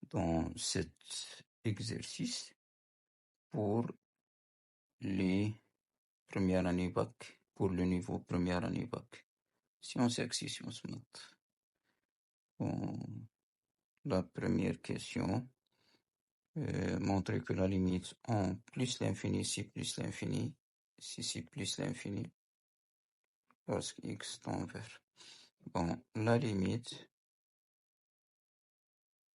dans cet exercice pour les premières années bac, pour le niveau première année bac. Sciences X et sciences maths. Bon, la première question, montrer que la limite en plus l'infini, si plus l'infini, si plus l'infini, lorsque x tend vers. Bon, la limite,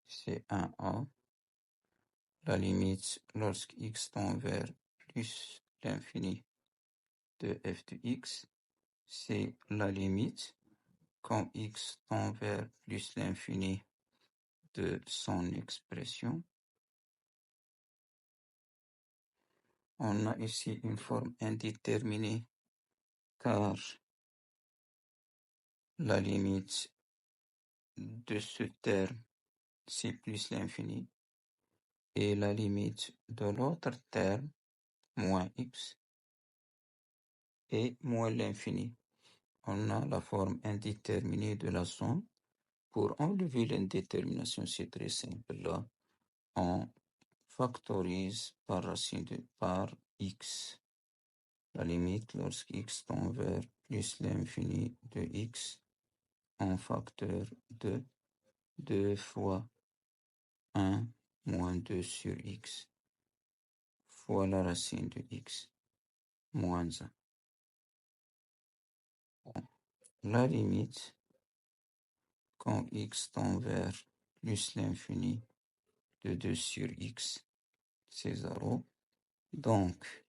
c'est 1a. La limite lorsque x tend vers plus l'infini de f de x, c'est la limite quand x tend vers plus l'infini de son expression. On a ici une forme indéterminée car la limite de ce terme, c'est plus l'infini, et la limite de l'autre terme, moins x, est moins l'infini. On a la forme indéterminée de la somme. Pour enlever l'indétermination, c'est très simple. Là, on factorise par racine par x. La limite lorsque x tend vers plus l'infini de x en facteur de 2 fois 1 moins 2 sur x fois la racine de x moins 1. La limite quand x tend vers plus l'infini de 2 sur x, c'est 0. Donc,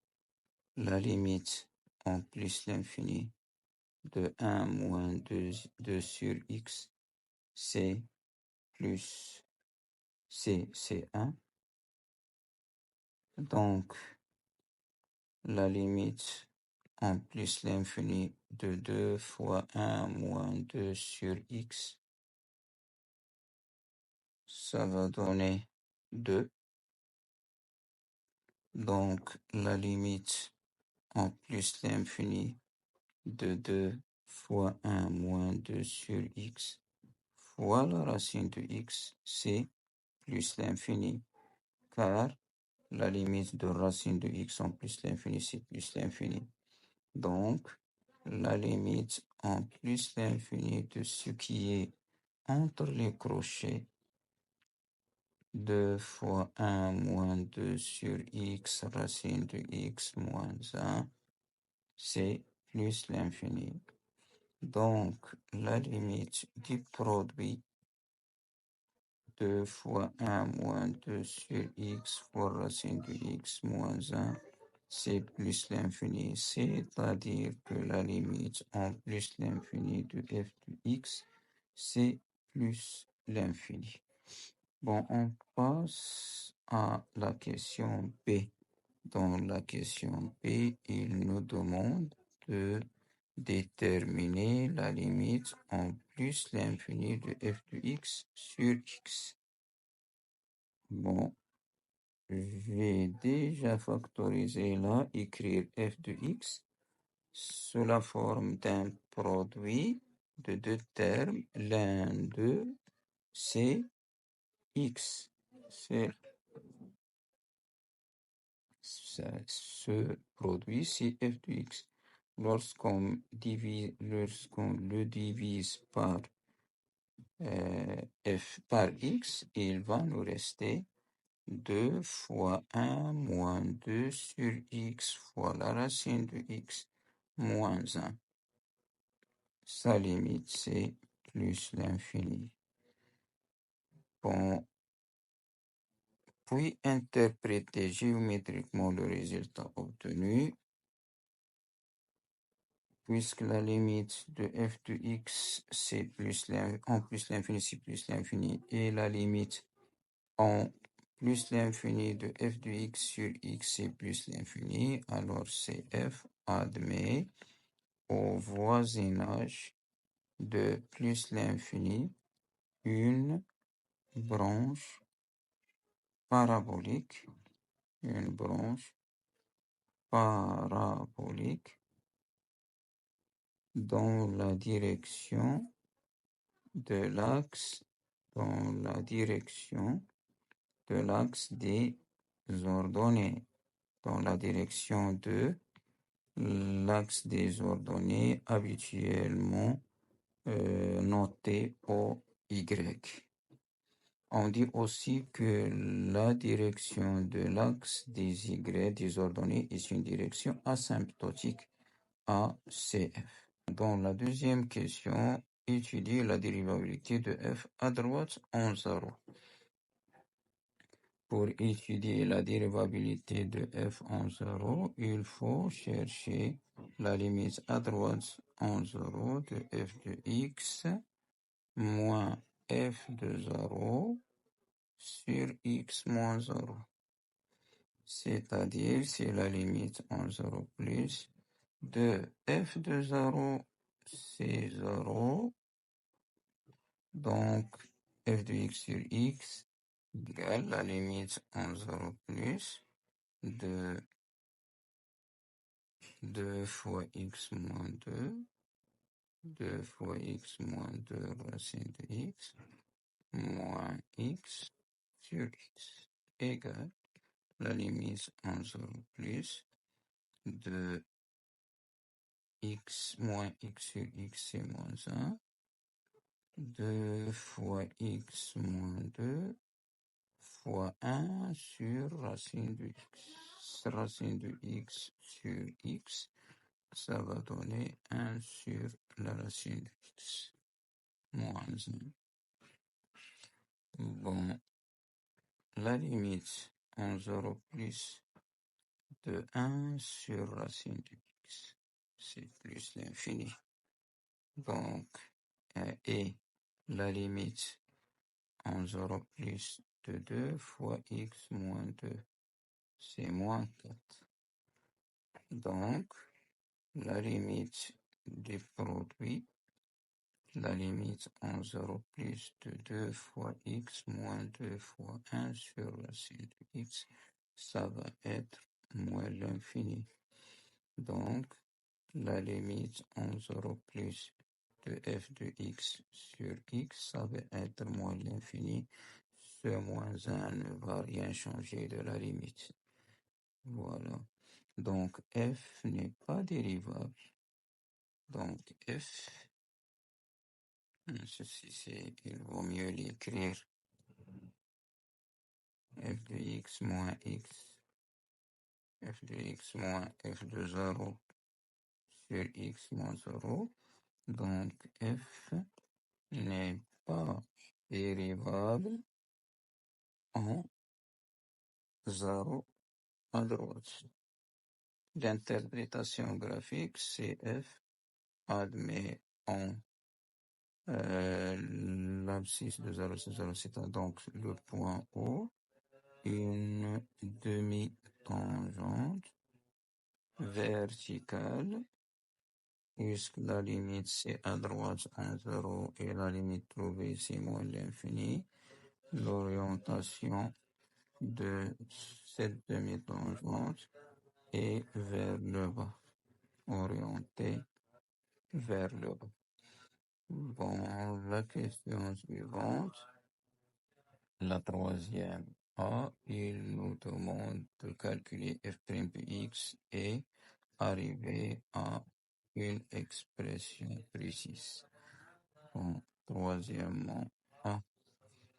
la limite en plus l'infini de 1 moins 2 sur x, c'est plus c'est 1. Donc, la limite en plus l'infini de 2 fois 1 moins 2 sur x, ça va donner 2. Donc, la limite en plus l'infini de 2 fois 1 moins 2 sur x fois la racine de x, c'est plus l'infini, car la limite de racine de x en plus l'infini, c'est plus l'infini. Donc, la limite en plus l'infini de ce qui est entre les crochets, 2 fois 1 moins 2 sur x racine de x moins 1, c'est plus l'infini. Donc, la limite du produit 2 fois 1 moins 2 sur x fois racine de x moins 1, c'est plus l'infini. C'est-à-dire que la limite en plus l'infini de f de x, c'est plus l'infini. Bon, on passe à la question B. Dans la question B, il nous demande de déterminer la limite en plus l'infini de f de x sur x. Bon, je vais déjà factoriser là, écrire f de x sous la forme d'un produit de deux termes. L'un d'eux, c'est x. Ce produit, c'est f de x. Lorsqu'on le divise par f par x, il va nous rester 2 fois 1 moins 2 sur x fois la racine de x moins 1. Sa limite, c'est plus l'infini. Bon, puis interpréter géométriquement le résultat obtenu. Puisque la limite de f de x, c'est en plus l'infini, c'est plus l'infini, et la limite en plus l'infini de f de x sur x, c'est plus l'infini, alors CF admet au voisinage de plus l'infini une branche parabolique, dans la direction de l'axe, dans la direction de l'axe des ordonnées dans la direction de l'axe des ordonnées habituellement noté au Y. On dit aussi que la direction de l'axe des Y des ordonnées est une direction asymptotique à CF. Dans la deuxième question, étudier la dérivabilité de f à droite en 0. Pour étudier la dérivabilité de f en 0, il faut chercher la limite à droite en 0 de f de x moins f de 0 sur x moins 0. C'est-à-dire, c'est la limite en 0 plus de f de 0, c'est 0. Donc, f de x sur x égale la limite en 0 plus de 2 fois x moins 2, 2 fois x moins 2 racine de x, moins x sur x égale la limite en 0 plus de x moins x sur x, c'est moins 1, 2 fois x moins 2 fois 1 sur racine de x. Racine de x sur x, ça va donner 1 sur la racine de x, moins 1. Bon, la limite en 0 plus de 1 sur racine de x, c'est plus l'infini. Donc, et la limite en 0 plus de 2 fois x moins 2, c'est moins 4. Donc, la limite du produit, la limite en 0 plus de 2 fois x moins 2 fois 1 sur racine de x, ça va être moins l'infini. Donc, la limite en 0 plus de f de x sur x, ça va être moins l'infini. Ce moins 1 ne va rien changer de la limite. Voilà. Donc, f n'est pas dérivable. Donc, f, ceci, il vaut mieux l'écrire. F de x moins x, f de x moins f de 0 sur x moins 0. Donc, f n'est pas dérivable en 0 à droite. L'interprétation graphique, CF admet en l'abscisse de 0, c'est 0, c'est donc le point O, une demi-tangente verticale, puisque la limite c'est à droite en 0 et la limite trouvée c'est moins l'infini. L'orientation de cette demi-tangente est vers le bas, orientée vers le bas. Bon, la question suivante, la troisième A, il nous demande de calculer f' de x et arriver à une expression précise. Bon, troisièmement A.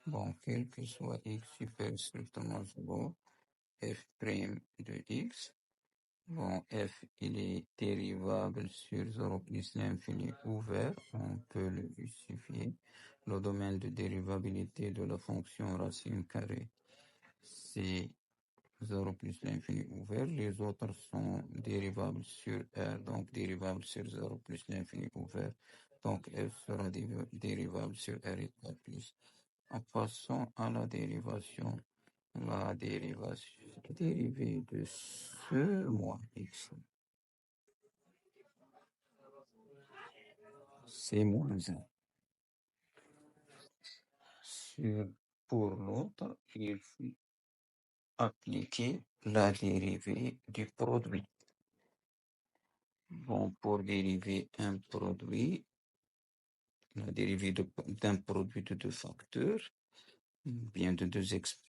Bon, quel que soit x super strictement 0, f' de x. Bon, f, il est dérivable sur 0 plus l'infini ouvert. On peut le justifier. Le domaine de dérivabilité de la fonction racine carrée, c'est 0 plus l'infini ouvert. Les autres sont dérivables sur R, donc dérivables sur 0 plus l'infini ouvert. Donc f sera dérivable sur R égale plus. En passant à la dérivation, la dérivée de ce moins x, c'est moins 1. Pour l'autre, il faut appliquer la dérivée du produit. Bon, pour dériver un produit, la dérivée d'un produit de deux facteurs, bien de deux expressions,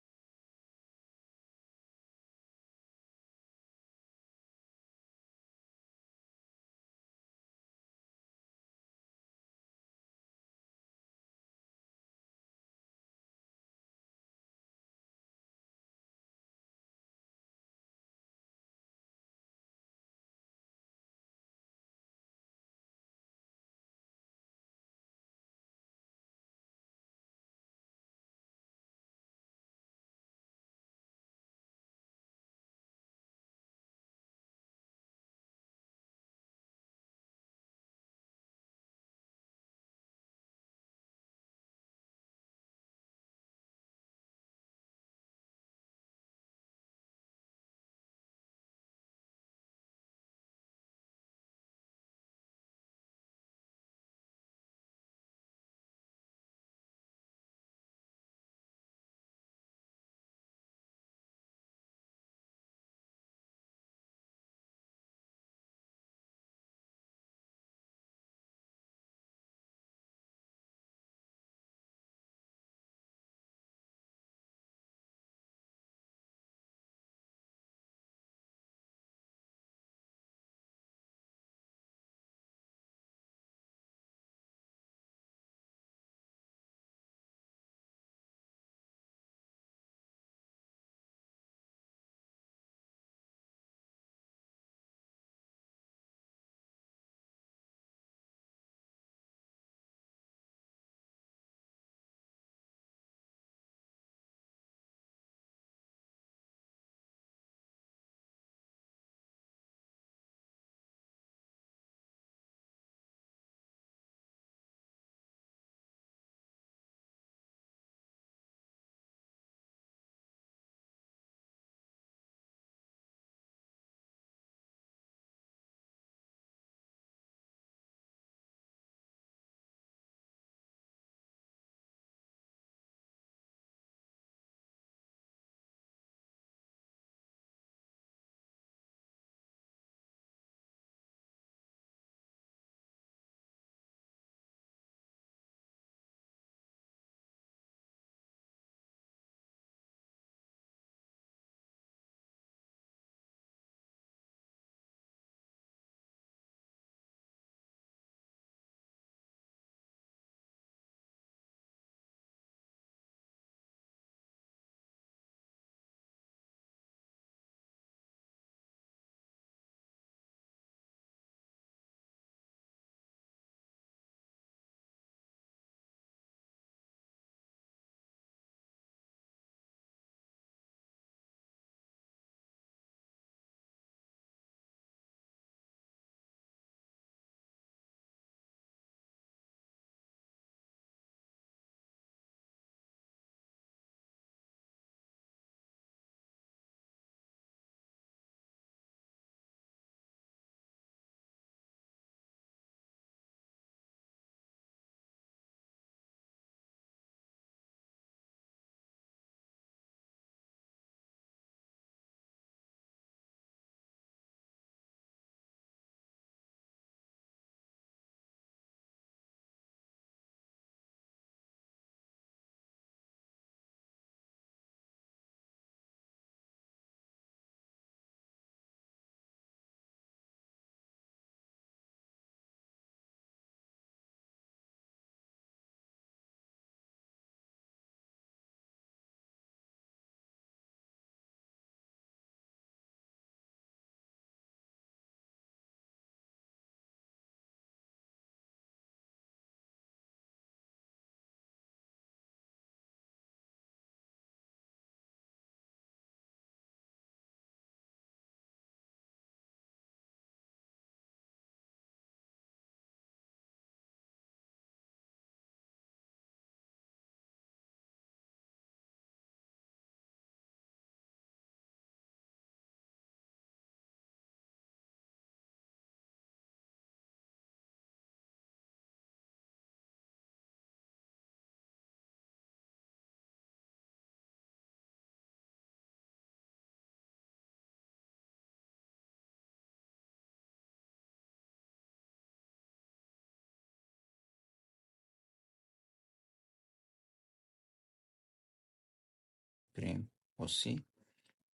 prime aussi.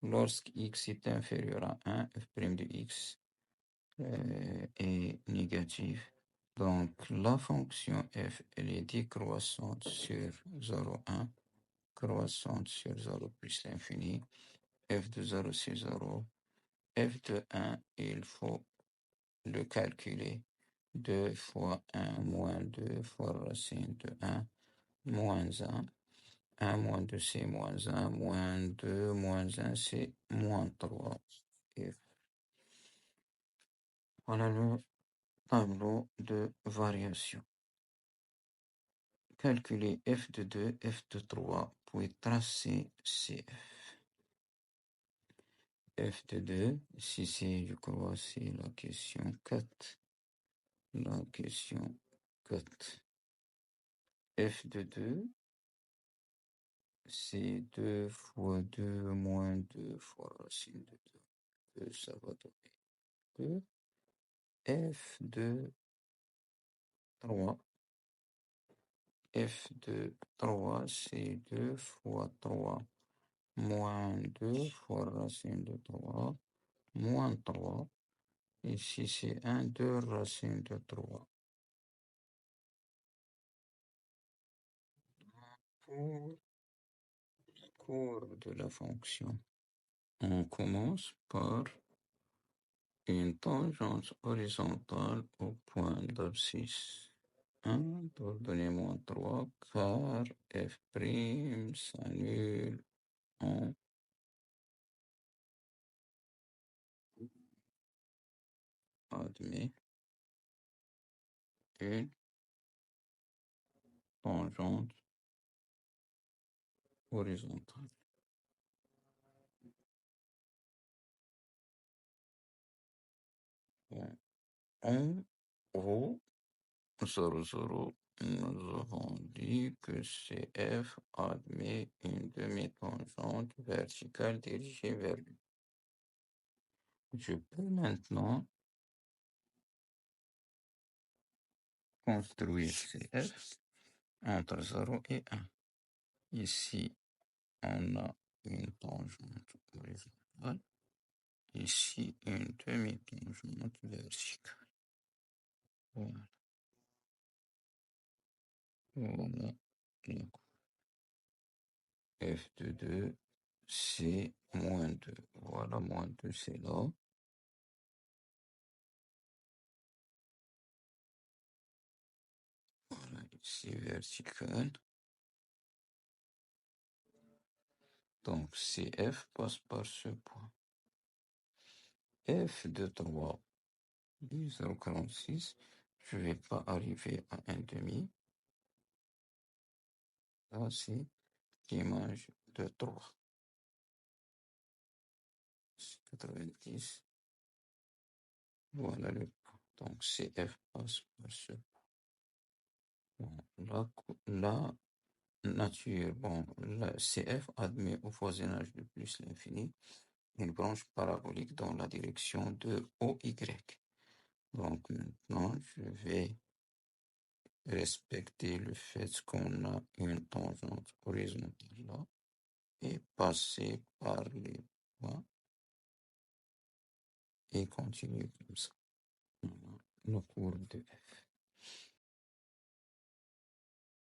Lorsque x est inférieur à 1, f' de x est négative. Donc, la fonction f, elle est décroissante sur 0,1, croissante sur 0 plus l'infini. F de 0, c'est 0. F de 1, il faut le calculer. 2 fois 1 moins 2 fois racine de 1 moins 1. 1 moins 2, c'est moins 1. Moins 2 moins 1, c'est moins 3. Et voilà le tableau de variation. Calculer f de 2, f de 3, puis tracer CF. F de 2, si c'est, je crois, c'est la question 4. La question 4. F de 2, c'est 2 fois 2 moins 2 fois racine de 2. Ça va donner 2. F de 3. F de 3, c'est 2 fois 3 moins 2 fois racine de 3 moins 3. Ici, c'est 1, 2 racine de 3. Pour le cours de la fonction, on commence par une tangente horizontale au point d'abscisse. 1 pour donner moins 3, car f' s'annule en admet une tangente horizontale. Bon. En haut, 0, 0, nous avons dit que CF admet une demi-tangente verticale dirigée vers lui. Je peux maintenant construire CF entre 0 et 1. Ici, on a une tangente horizontale. Ici, une demi-tangente verticale. Voilà. Voilà. F de 2, c'est moins 2. Voilà, moins 2, c'est là. Voilà, ici, vertical. Donc, CF passe par ce point. F de 3, 10,46. Je ne vais pas arriver à 1,5. Là, c'est l'image de 3. 90. Voilà le point. Donc, CF passe par ce point. La nature, bon, la CF admet au voisinage de plus l'infini une branche parabolique dans la direction de OY. Donc maintenant, je vais respecter le fait qu'on a une tangente horizontale là et passer par les points et continuer comme ça. Voilà le cours de F.